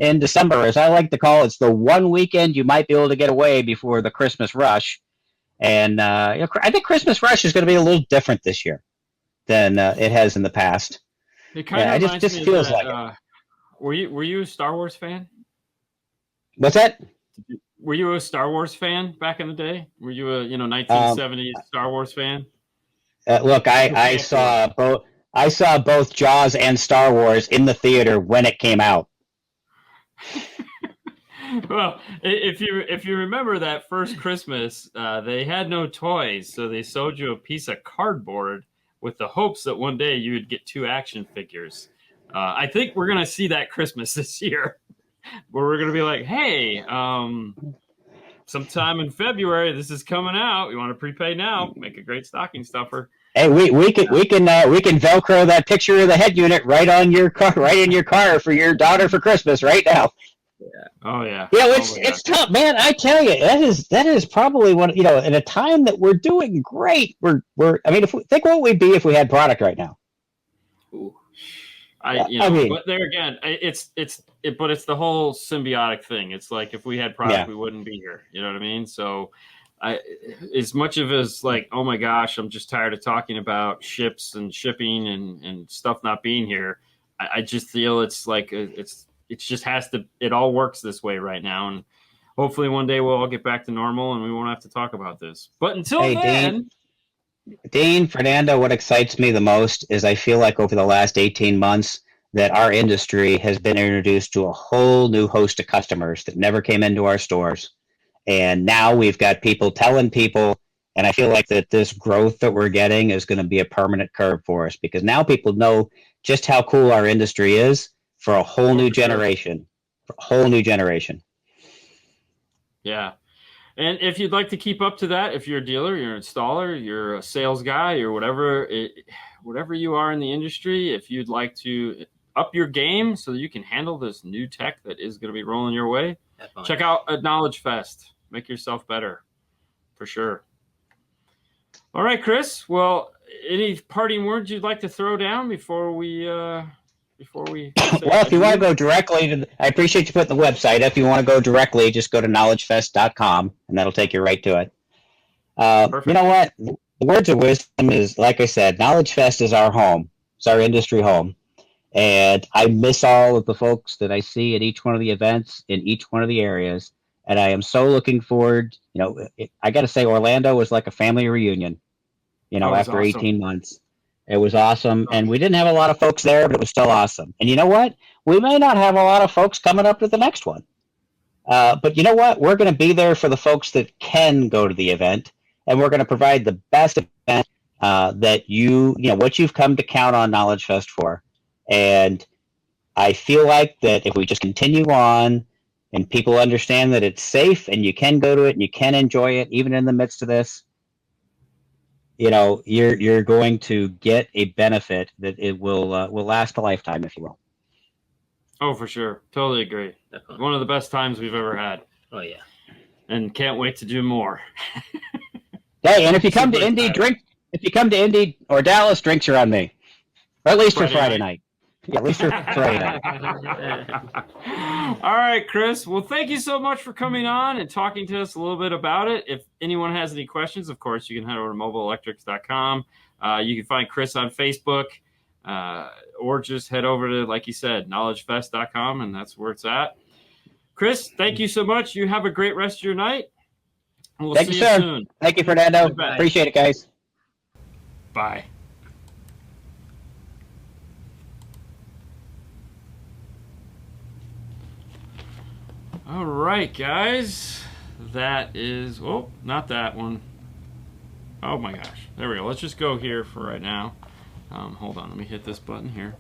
in December, as I like to call it. It's the one weekend you might be able to get away before the Christmas rush. And I think Christmas rush is going to be a little different this year than it has in the past. It kind of just feels like it. Were you a Star Wars fan? What's that? Were you a Star Wars fan back in the day? Were you a 1970s Star Wars fan? Look, I saw both Jaws and Star Wars in the theater when it came out. Well, if you remember that first Christmas, they had no toys, so they sold you a piece of cardboard with the hopes that one day you would get 2 action figures. I think we're gonna see that Christmas this year, where we're gonna be like, hey, sometime in February, this is coming out. You want to prepay now? Make a great stocking stuffer. Hey, we can Velcro that picture of the head unit right on your car, right in your car for your daughter for Christmas right now. Yeah. Oh yeah. You know, it's tough, man. I tell you, that is probably one. You know, in a time that we're doing great, we're. I mean, if we think what we'd be if we had product right now. Ooh. But there again, but it's the whole symbiotic thing. It's like if we had product, we wouldn't be here. You know what I mean? So, as much of as like, oh my gosh, I'm just tired of talking about ships and shipping and stuff not being here. I just feel it's like it just has to. It all works this way right now, and hopefully one day we'll all get back to normal and we won't have to talk about this. But until then. Dean, Fernando, what excites me the most is I feel like over the last 18 months that our industry has been introduced to a whole new host of customers that never came into our stores. And now we've got people telling people, and I feel like that this growth that we're getting is going to be a permanent curve for us because now people know just how cool our industry is for a whole new generation. For a whole new generation. Yeah. And if you'd like to keep up to that, if you're a dealer, you're an installer, you're a sales guy, or whatever you are in the industry, if you'd like to up your game so that you can handle this new tech that is going to be rolling your way, check out a Knowledge Fest. Make yourself better, for sure. All right, Chris. Well, any parting words you'd like to throw down before we if you want to go directly I appreciate you putting the website. If you want to go directly, just go to knowledgefest.com and that'll take you right to it. You know what? The words of wisdom is, like I said, Knowledge Fest is our home. It's our industry home. And I miss all of the folks that I see at each one of the events in each one of the areas. And I am so looking forward. You know, I got to say, Orlando was like a family reunion, after 18 months. It was awesome, and we didn't have a lot of folks there, but it was still awesome. And you know what? We may not have a lot of folks coming up to the next one. But you know what? We're going to be there for the folks that can go to the event, and we're going to provide the best event that what you've come to count on Knowledge Fest for. And I feel like that if we just continue on and people understand that it's safe and you can go to it and you can enjoy it, even in the midst of this, you're going to get a benefit that it will last a lifetime, if you will. Oh, for sure. Totally agree. Definitely. One of the best times we've ever had. Oh, yeah. And can't wait to do more. Hey, and if you come to Indy or Dallas, drinks are on me. Or at least for Friday night. Yeah, at least for Friday night. All right, Chris. Well, thank you so much for coming on and talking to us a little bit about it. If anyone has any questions, of course, you can head over to mobileelectrics.com. You can find Chris on Facebook, or just head over to, like you said, knowledgefest.com, and that's where it's at. Chris, thank you so much. You have a great rest of your night. We'll see you soon. Thank you, Fernando. Goodbye. Appreciate it, guys. Bye. All right, guys. That is... Oh, not that one. Oh, my gosh. There we go. Let's just go here for right now. Hold on. Let me hit this button here.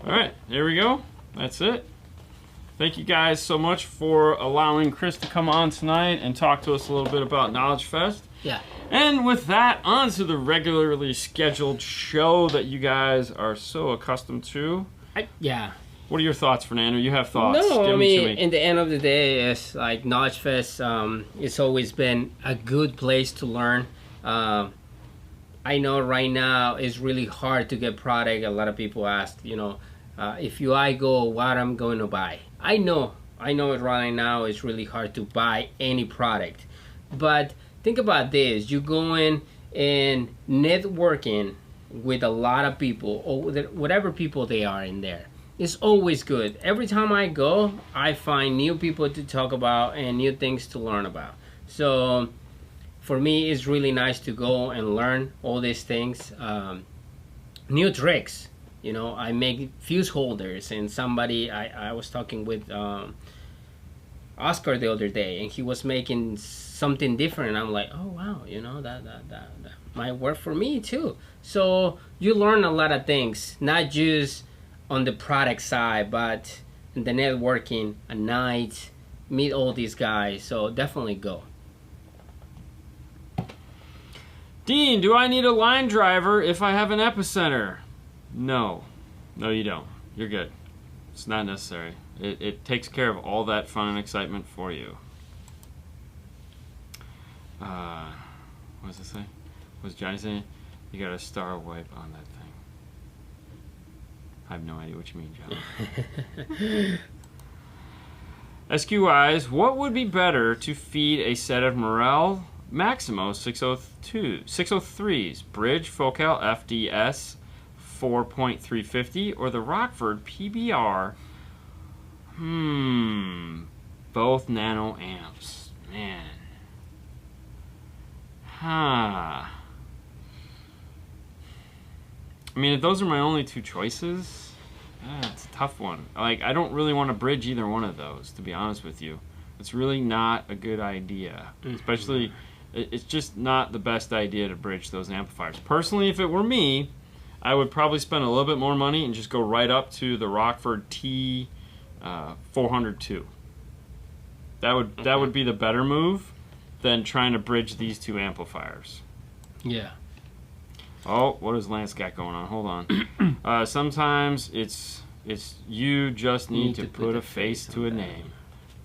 All right. There we go. That's it. Thank you guys so much for allowing Chris to come on tonight and talk to us a little bit about Knowledge Fest. Yeah. And with that, on to the regularly scheduled show that you guys are so accustomed to. Yeah. What are your thoughts, Fernando? You have thoughts. No, I mean, in the end of the day, it's like Knowledge Fest, it's always been a good place to learn. I know right now it's really hard to get product. A lot of people ask, if I go, what I'm going to buy. I know it right now it's really hard to buy any product. But think about this. You go in and networking with a lot of people, or whatever people they are in there. It's always good. Every time I go, I find new people to talk about and new things to learn about. So for me, it's really nice to go and learn all these things. New tricks. I make fuse holders, and somebody I was talking with Oscar the other day, and he was making something different. And I'm like, oh wow, you know, that might work for me too. So you learn a lot of things, not just on the product side, but in the networking at night, meet all these guys. So definitely go. Dean, do I need a line driver if I have an epicenter? No. No, you don't. You're good. It's not necessary. It takes care of all that fun and excitement for you. What does it say? What was Johnny saying? You got a star wipe on that thing. I have no idea what you mean, John. SQIs, what would be better to feed a set of Morel Maximo 603s, Bridge Focal FDS 4.350, or the Rockford PBR? Both nano amps. Man. I mean, if those are my only two choices, it's a tough one. Like, I don't really want to bridge either one of those, to be honest with you. It's really not a good idea. Especially, it's just not the best idea to bridge those amplifiers. Personally, if it were me, I would probably spend a little bit more money and just go right up to the Rockford T 402. That would be the better move than trying to bridge these two amplifiers. Yeah. Oh, what does Lance got going on? Hold on. Sometimes it's you just need to put a face to a name.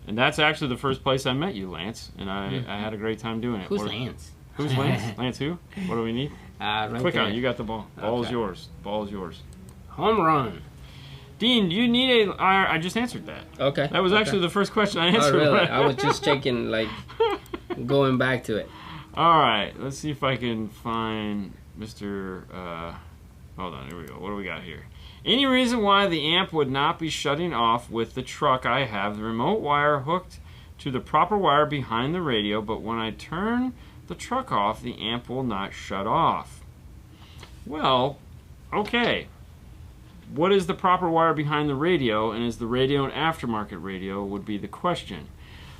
And that's actually the first place I met you, Lance, and I had a great time doing it. Who's Lance? Who's Lance? Lance who? What do we need? Right Click there. on it. You got the ball. Ball is Okay. yours. Ball is yours. Home run. Dean, do you need a... I just answered that. Okay. That was actually the first question I answered. Oh, really? Right. I was just checking, like, going back to it. All right. Let's see if I can find Mr. Hold on. Here we go. What do we got here? Any reason why the amp would not be shutting off with the truck I have the remote wire hooked to the proper wire behind the radio, but when I turn the truck off, the amp will not shut off? Well, okay. What is the proper wire behind the radio, and is the radio an aftermarket radio, would be the question.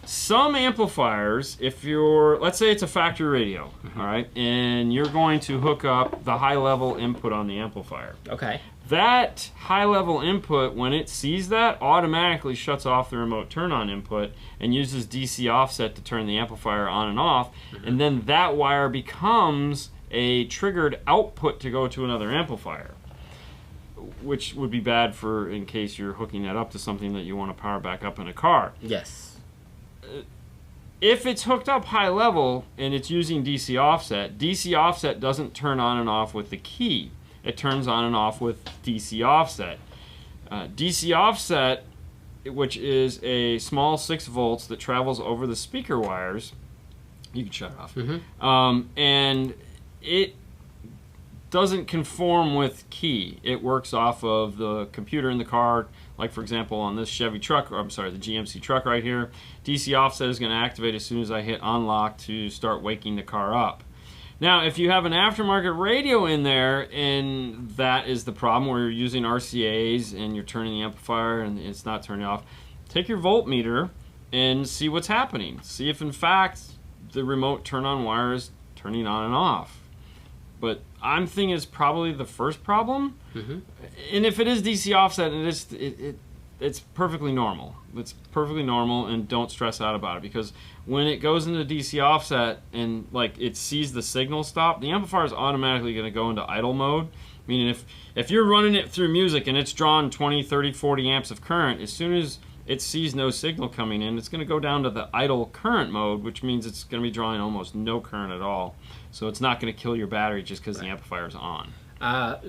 Some amplifiers, if you're, let's say it's a factory radio, all right, and you're going to hook up the high-level input on the amplifier. Okay. That high-level input, when it sees that, automatically shuts off the remote turn-on input and uses DC offset to turn the amplifier on and off, and then that wire becomes a triggered output to go to another amplifier, which would be bad for in case you're hooking that up to something that you want to power back up in a car. Yes. If it's hooked up high level and it's using DC offset doesn't turn on and off with the key. It turns on and off with DC offset. DC offset, which is a small 6 volts that travels over the speaker wires, you can shut it off, and it doesn't conform with key. It works off of the computer in the car. Like, for example, on this Chevy truck, or I'm sorry, the GMC truck right here, DC offset is going to activate as soon as I hit unlock to start waking the car up. Now, if you have an aftermarket radio in there and that is the problem where you're using RCAs and you're turning the amplifier and it's not turning off, take your voltmeter and see what's happening. See if, in fact, the remote turn-on wire is turning on and off. But I'm thinking it's probably the first problem. And if it is DC offset, it's perfectly normal. It's perfectly normal, and don't stress out about it, because when it goes into DC offset and like it sees the signal stop, the amplifier is automatically going to go into idle mode. Meaning if you're running it through music and it's drawing 20, 30, 40 amps of current, as soon as it sees no signal coming in, it's going to go down to the idle current mode, which means it's going to be drawing almost no current at all. So it's not going to kill your battery just because the amplifier is on.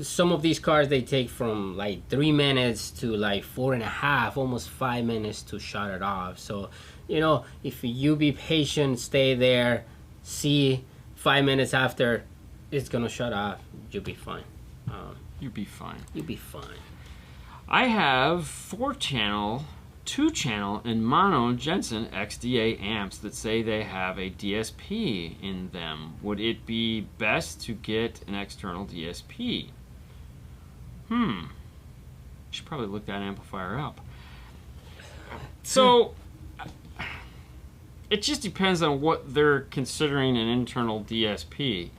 Some of these cars, they take from like 3 minutes to like 4.5, almost 5 minutes to shut it off. So, you know, if you be patient, stay there, see 5 minutes after it's going to shut off, you'll be fine. You'll be fine. You'll be fine. I have 4-channel, 2-channel, and mono Jensen XDA amps that say they have a DSP in them. Would it be best to get an external DSP? Should probably look that amplifier up. So, it just depends on what they're considering an internal DSP.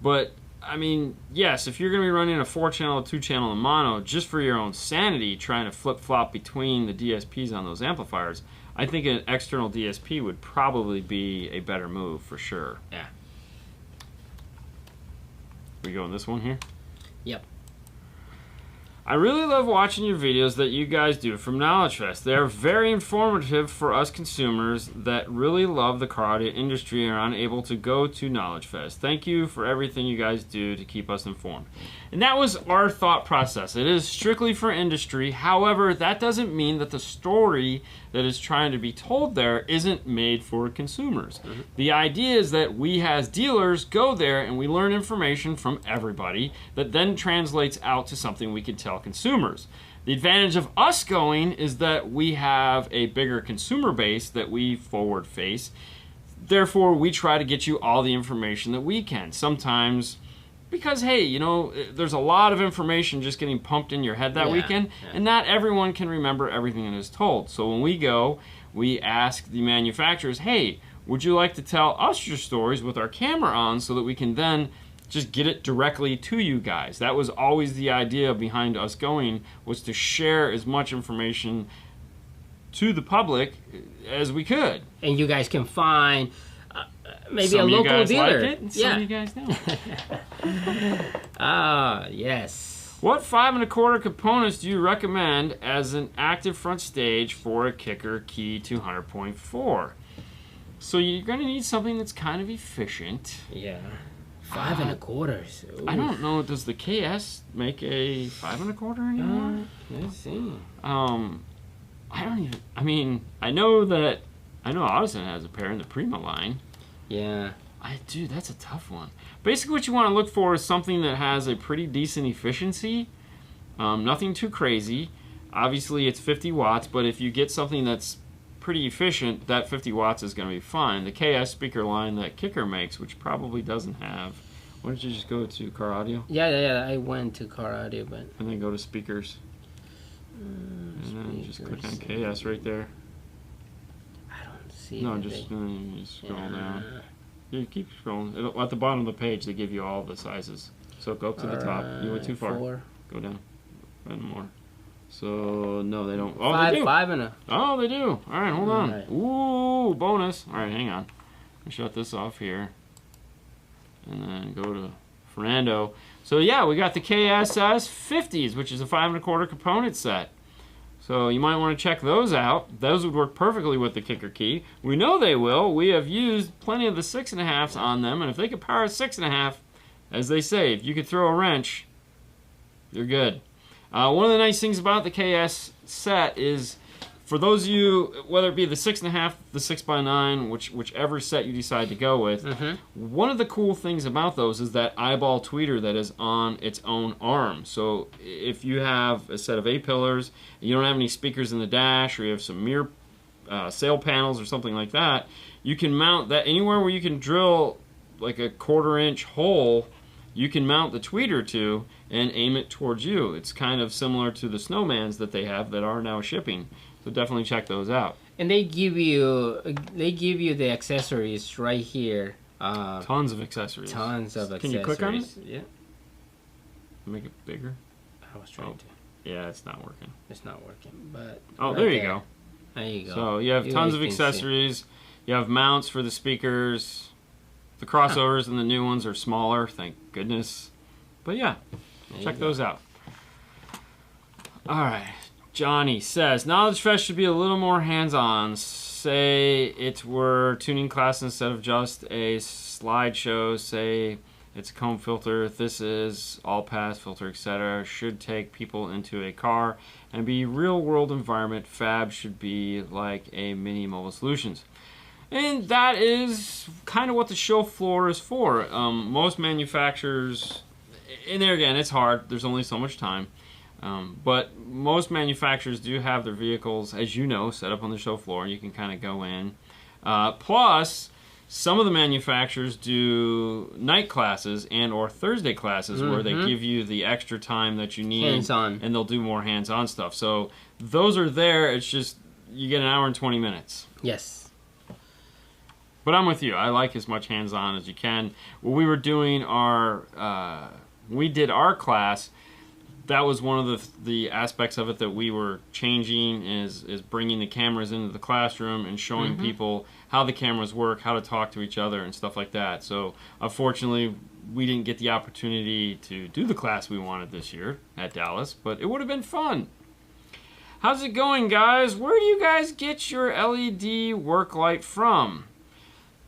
But I mean, yes, if you're going to be running a 4-channel, 2-channel, and mono just for your own sanity, trying to flip-flop between the DSPs on those amplifiers, I think an external DSP would probably be a better move for sure. Yeah. We go in this one here? Yep. I really love watching your videos that you guys do from Knowledge Fest. They are very informative for us consumers that really love the car audio industry and are unable to go to Knowledge Fest. Thank you for everything you guys do to keep us informed. And that was our thought process. It is strictly for industry. However, that doesn't mean that the story that is trying to be told there isn't made for consumers. Mm-hmm. The idea is that we as dealers go there and we learn information from everybody that then translates out to something we can tell consumers. The advantage of us going is that we have a bigger consumer base that we forward face. Therefore, we try to get you all the information that we can. Sometimes because, hey, you know, there's a lot of information just getting pumped in your head that weekend, and not everyone can remember everything that is told. So when we go, we ask the manufacturers, hey, would you like to tell us your stories with our camera on so that we can then just get it directly to you guys? That was always the idea behind us going, was to share as much information to the public as we could. And you guys can find maybe some a local dealer. Like it, and some of you guys don't. Yes. What 5 1/4 components do you recommend as an active front stage for a kicker key 200.4? So you're going to need something that's kind of efficient. Yeah. 5 1/4. I don't know. Does the KS make a 5 1/4 anymore? Let's see. I don't even. I mean, I know Audison has a pair in the Prima line. Yeah. Dude, that's a tough one. Basically, what you want to look for is something that has a pretty decent efficiency. Nothing too crazy. Obviously, it's 50 watts, but if you get something that's pretty efficient, that 50 watts is going to be fine. The KS speaker line that Kicker makes, which probably doesn't have. Why don't you just go to car audio? Yeah. I went to car audio, but. And then go to speakers. And then just click on KS right there. I don't see. No, just scroll down. You keep scrolling. At the bottom of the page, they give you all the sizes. So go up to the top. You went too far. 4. Go down. And more. So, no, they don't. Oh, they do. 5 and a. Oh, they do. All right, hold on. Right. Ooh, bonus. All right, hang on. I'll shut this off here. And then go to Fernando. So, yeah, we got the KSS 50s, which is a 5 1/4 component set. So you might want to check those out. Those would work perfectly with the kicker key. We know they will. We have used plenty of the 6.5s on them, and if they could power a 6.5, as they say, if you could throw a wrench, you're good. One of the nice things about the KS set is, for those of you, whether it be the 6.5, the 6x9, whichever set you decide to go with, one of the cool things about those is that eyeball tweeter that is on its own arm. So if you have a set of A-pillars, and you don't have any speakers in the dash, or you have some mirror sail panels or something like that, you can mount that anywhere where you can drill like a 1/4 inch hole. You can mount the tweeter to and aim it towards you. It's kind of similar to the Snowmans that they have that are now shipping. So definitely check those out. And they give you the accessories right here. Tons of accessories. Tons of accessories. Can you click on it? Yeah. Make it bigger. I was trying to. Yeah, it's not working. It's not working, but. Oh, right there you go. There you go. So you have tons of accessories. You have mounts for the speakers. The crossovers and the new ones are smaller, thank goodness. But yeah, check those out. All right. Johnny says, Knowledge Fest should be a little more hands-on. Say it were tuning class instead of just a slideshow. Say it's a comb filter. This is all pass filter, etc. Should take people into a car and be real-world environment. Fab should be like a mini mobile solutions. And that is kind of what the show floor is for. Most manufacturers, and there again, it's hard. There's only so much time. But most manufacturers do have their vehicles, as you know, set up on the show floor, and you can kind of go in. Plus, some of the manufacturers do night classes and or Thursday classes where they give you the extra time that you need. Hands-on. And they'll do more hands-on stuff. So those are there. It's just you get an hour and 20 minutes. Yes. But I'm with you. I like as much hands-on as you can. When we were doing we did our class, that was one of the aspects of it that we were changing is bringing the cameras into the classroom and showing people how the cameras work, how to talk to each other and stuff like that. So unfortunately, we didn't get the opportunity to do the class we wanted this year at Dallas, but it would have been fun. How's it going, guys? Where do you guys get your LED work light from?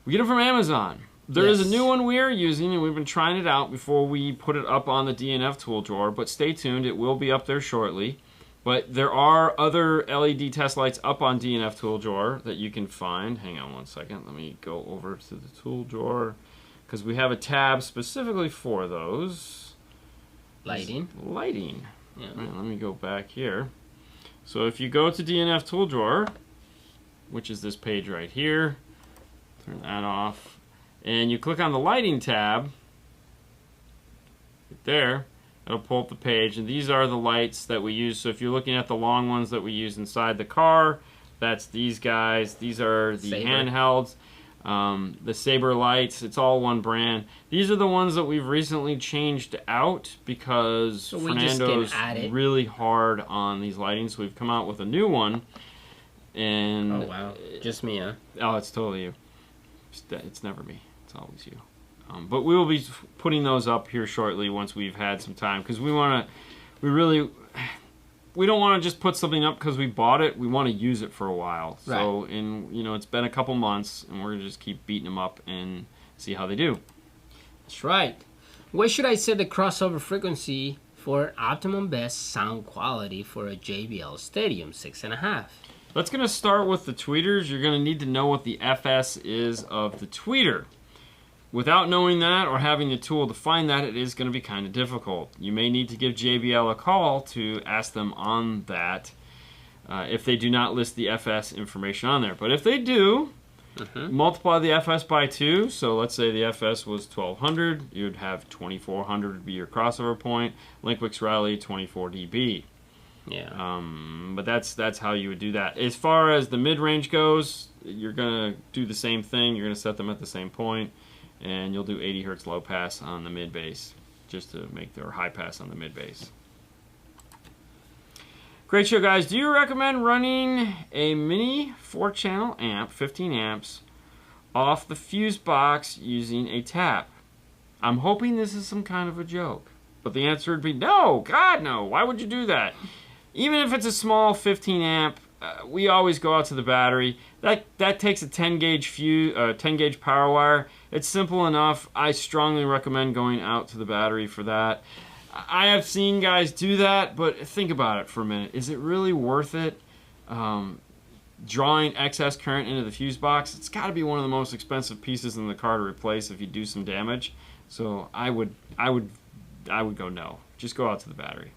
We get it from Amazon. There is a new one we are using, and we've been trying it out before we put it up on the DNF tool drawer, but stay tuned. It will be up there shortly. But there are other LED test lights up on DNF tool drawer that you can find. Hang on one second. Let me go over to the tool drawer because we have a tab specifically for those. Lighting. Lighting. Yeah. Right, let me go back here. So if you go to DNF tool drawer, which is this page right here, turn that off. And you click on the lighting tab, right there, it'll pull up the page, and these are the lights that we use. So if you're looking at the long ones that we use inside the car, that's these guys. These are the handhelds, the Saber lights. It's all one brand. These are the ones that we've recently changed out because Fernando's really hard on these lighting, so we've come out with a new one. And oh wow, just me, huh? Oh, it's totally you. It's never me. It's always you. But we will be putting those up here shortly once we've had some time because we don't want to just put something up because we bought it. We want to use it for a while. Right. So, it's been a couple months, and we're gonna just keep beating them up and see how they do. That's right. Where should I set the crossover frequency for optimum best sound quality for a JBL Stadium 6.5? That's going to start with the tweeters. You're going to need to know what the FS is of the tweeter. Without knowing that or having the tool to find that, it is going to be kind of difficult. You may need to give JBL a call to ask them on that if they do not list the FS information on there. But if they do, multiply the FS by 2. So let's say the FS was 1200. You'd have 2400 would be your crossover point. Linkwix Rally 24 dB. Yeah. But that's how you would do that. As far as the mid-range goes, you're going to do the same thing. You're going to set them at the same point, and you'll do 80 hertz low pass on the mid bass just to make their high pass on the mid bass. Great show, guys. Do you recommend running a mini 4-channel amp, 15 amps, off the fuse box using a tap? I'm hoping this is some kind of a joke, but the answer would be no. God, no. Why would you do that? Even if it's a small 15 amp, we always go out to the battery. That takes a 10 gauge fuse, 10 gauge power wire. It's simple enough. I strongly recommend going out to the battery for that. I have seen guys do that, but think about it for a minute. Is it really worth it? Drawing excess current into the fuse box, it's got to be one of the most expensive pieces in the car to replace if you do some damage. So I would go no. Just go out to the battery.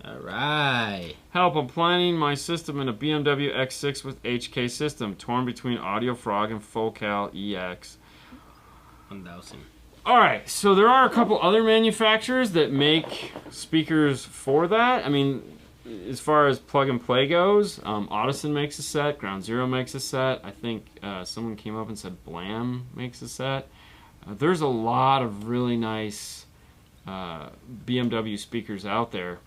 All right. Help, I'm planning my system in a BMW X6 with HK system, torn between Audio Frog and Focal EX. 1000. All right, so there are a couple other manufacturers that make speakers for that. I mean, as far as plug and play goes, Audison makes a set, Ground Zero makes a set. I think someone came up and said Blam makes a set. There's a lot of really nice BMW speakers out there.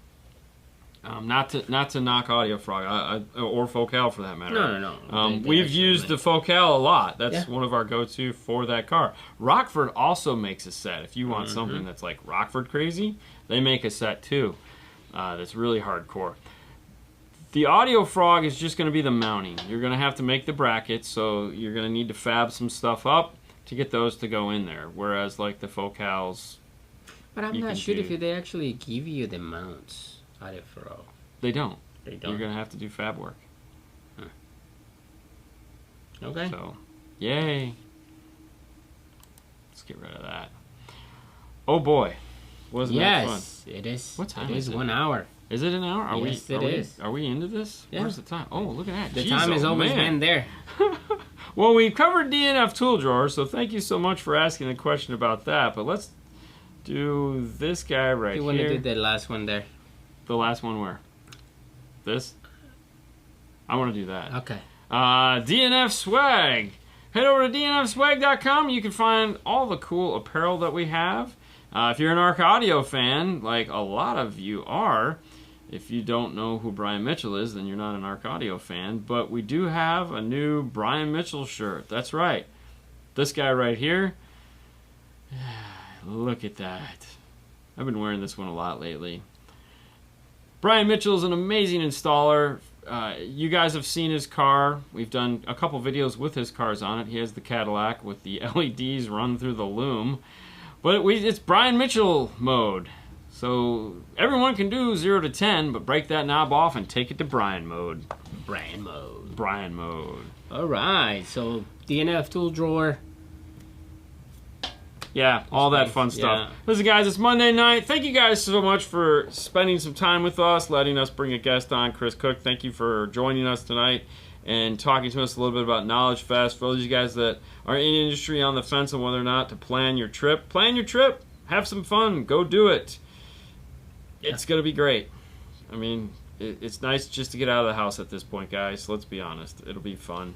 Not to knock Audio Frog or Focal for that matter. No. We've used the Focal a lot. That's one of our go-to for that car. Rockford also makes a set. If you want something that's like Rockford crazy, they make a set too. That's really hardcore. The Audio Frog is just going to be the mounting. You're going to have to make the brackets, so you're going to need to fab some stuff up to get those to go in there. Whereas like the Focals, but I'm not sure if they actually give you the mounts. Audio Frog. They don't. They don't. You're going to have to do fab work. Okay. So, yay. Let's get rid of that. Oh boy. Wasn't that fun? Yes, it is. What time is is it? 1 hour. Is it an hour? Yes, it is. Are we into this? Yeah. Where's the time? Oh, look at that. The Jeez, time has always been there. Well, we covered DNF tool drawer, so thank you so much for asking a question about that. But let's do this guy right here. You want to do the last one there? The last one where? This? I want to do that. Okay. DNF swag. Head over to dnfswag.com. You can find all the cool apparel that we have. If you're an Arc Audio fan, like a lot of you are, if you don't know who Brian Mitchell is, then you're not an Arc Audio fan. But we do have a new Brian Mitchell shirt. That's right. This guy right here. Look at that. I've been wearing this one a lot lately. Brian Mitchell is an amazing installer. You guys have seen his car. We've done a couple videos with his cars on it. He has the Cadillac with the LEDs run through the loom. But it's Brian Mitchell mode. So everyone can do 0 to 10, but break that knob off and take it to Brian mode. Brian mode. Brian mode. All right. So DNF tool drawer. Yeah, all that fun stuff. Listen, guys, it's Monday night. Thank you guys so much for spending some time with us, letting us bring a guest on, Chris Cook. Thank you for joining us tonight and talking to us a little bit about Knowledge Fest. For those of you guys that are in the industry on the fence on whether or not to plan your trip, have some fun, go do it. It's going to be great. I mean, it's nice just to get out of the house at this point, guys. Let's be honest. It'll be fun.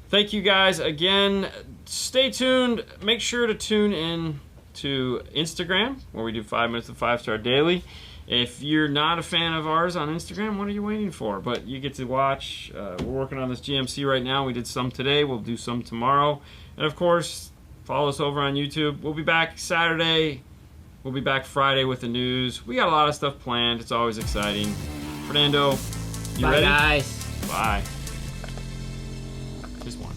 Thank you guys again. Stay tuned. Make sure to tune in to Instagram, where we do 5 minutes of 5-star daily. If you're not a fan of ours on Instagram, what are you waiting for? But you get to watch. We're working on this GMC right now. We did some today. We'll do some tomorrow. And of course, follow us over on YouTube. We'll be back Saturday. We'll be back Friday with the news. We got a lot of stuff planned. It's always exciting. Fernando, you ready? Bye, guys. Bye. Just one.